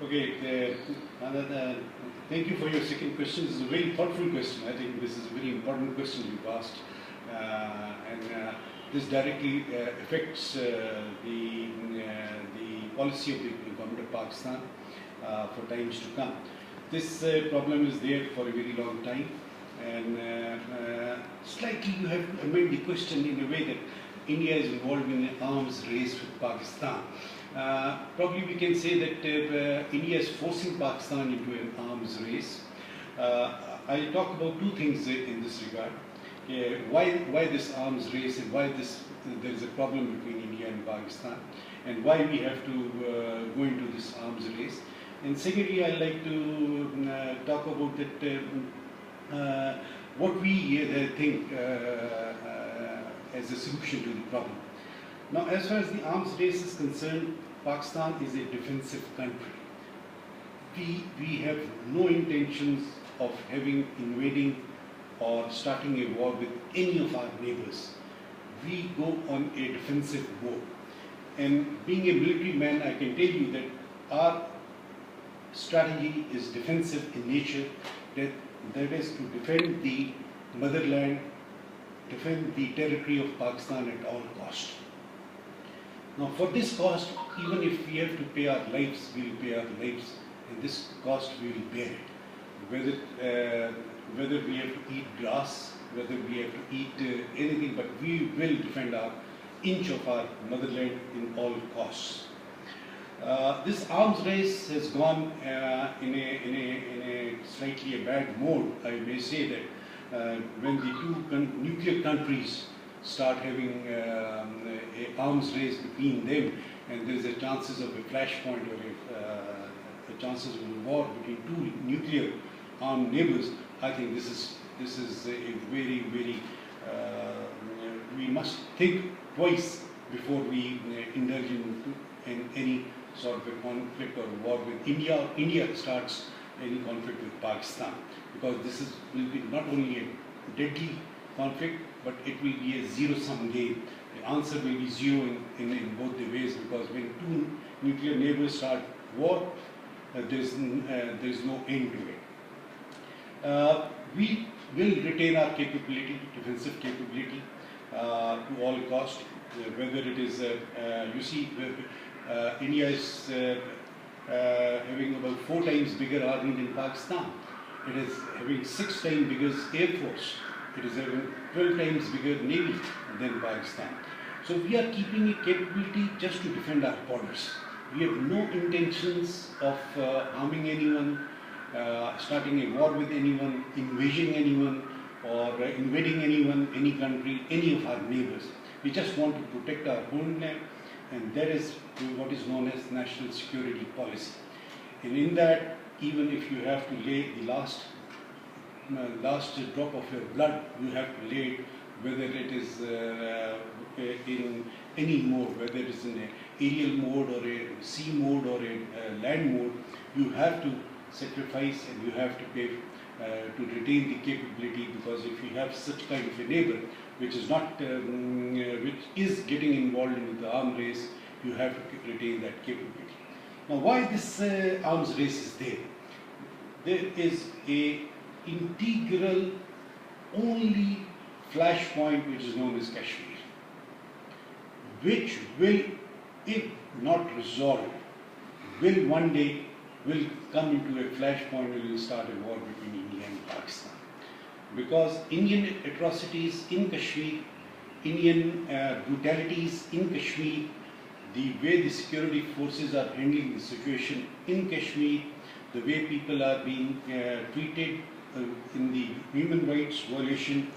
Okay, thank you for your second question. This is a very thoughtful question. I think this is a very important question you've asked, and this directly affects the policy of the government of Pakistan for times to come. This problem is there for a very long time, and slightly you have to amend the question in a way that India is involved in an arms race with Pakistan. Probably we can say that India is forcing Pakistan into an arms race. I'll talk about two things in this regard. Why this arms race, and why there is a problem between India and Pakistan, and why we have to go into this arms race. And secondly, I'd like to talk about that what we think as a solution to the problem. Now, as far as the arms race is concerned, Pakistan is a defensive country. We have no intentions of invading or starting a war with any of our neighbors. We go on a defensive mode. And being a military man, I can tell you that our strategy is defensive in nature, that is to defend the motherland, defend the territory of Pakistan at all cost. Now, for this cost, even if we have to pay our lives, we will pay our lives, and this cost we will bear it. Whether we have to eat grass, whether we have to eat anything, but we will defend our inch of our motherland in all costs. This arms race has gone in a slightly bad mode. I may say that when the two nuclear countries start having a arms race between them, and there is a chances of a flashpoint or a chances of a war between two nuclear armed neighbors, I think this is a very we must think twice before we indulge in any sort of a conflict or war with India, or India starts any conflict with Pakistan, because this will be not only a deadly conflict, but it will be a zero-sum game. The answer will be zero in both the ways, because when two nuclear neighbors start war, there is no end to it. We will retain our capability, defensive capability, to all cost. Whether it is, you see, India is having about 4 times bigger army than Pakistan. It is having 6 times bigger air force. It is having 12 times bigger navy than Pakistan. So we are keeping a capability just to defend our borders. We have no intentions of harming anyone, starting a war with anyone, invading anyone, or invading anyone, any country, any of our neighbors. We just want to protect our homeland, and that is what is known as national security policy. And in that, even if you have to lay the last drop of your blood, you have to lay it, whether it is in any mode, whether it is in an aerial mode or a sea mode or a land mode, you have to sacrifice and you have to pay to retain the capability, because if you have such kind of a neighbor which is not, which is getting involved in the arms race, you have to retain that capability. Now, why this arms race is there? There is a integral only flashpoint which is known as Kashmir, which will, if not resolved, will one day come into a flashpoint and will start a war between India and Pakistan. Because Indian atrocities in Kashmir, Indian brutalities in Kashmir, the way the security forces are handling the situation in Kashmir, the way people are being treated in the human rights violation,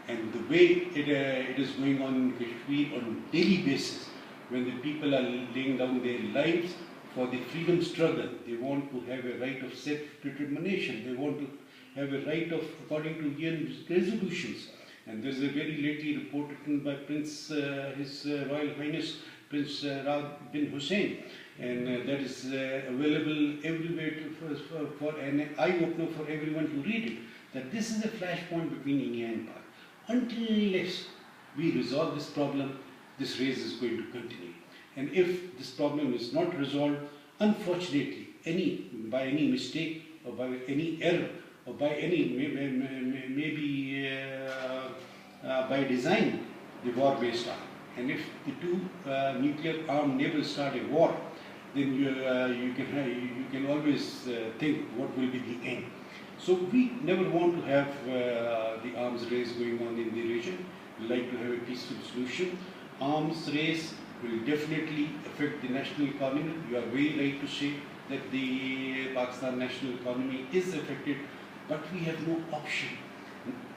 and the way it is going on in Kashmir on a daily basis, when the people are laying down their lives for the freedom struggle. They want to have a right of self-determination. They want to have a right of, according to UN resolutions. And there's a very lately report written by Prince, His Royal Highness Prince Raad bin Hussein, and that is available everywhere for an eye-opener for everyone to read it, that this is a flashpoint between India and Pakistan. Unless we resolve this problem, this race is going to continue. And if this problem is not resolved, unfortunately, by any mistake or by any error or by any maybe by design, the war may start. And if the two nuclear armed neighbors start a war, then you can always think what will be the end. So we never want to have the arms race going on in the region. We like to have a peaceful solution. Arms race will definitely affect the national economy. You are very right to say that the Pakistan national economy is affected, but we have no option.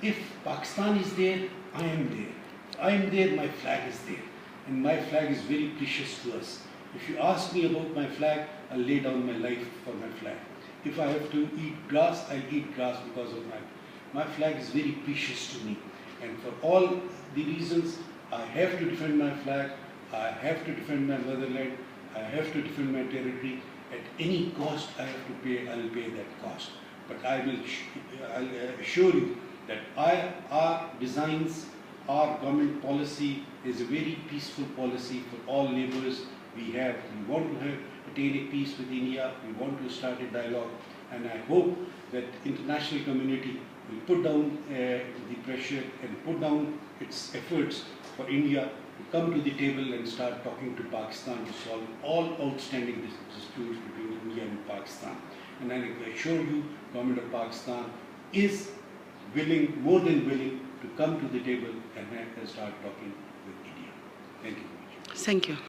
If Pakistan is there, I am there. If I am there, my flag is there. And my flag is very precious to us. If you ask me about my flag, I'll lay down my life for my flag. If I have to eat grass, I'll eat grass because of my flag is very precious to me. And for all the reasons, I have to defend my flag, I have to defend my motherland, I have to defend my territory. At any cost I have to pay, I'll pay that cost. But I'll assure you that our designs, our government policy is a very peaceful policy for all neighbors. We want to attain a peace with India, we want to start a dialogue, and I hope that international community will put down the pressure and put down its efforts for India to come to the table and start talking to Pakistan to solve all outstanding disputes between India and Pakistan. And I assure you, Government of Pakistan is willing, more than willing, to come to the table and start talking with India. Thank you very much. Thank you.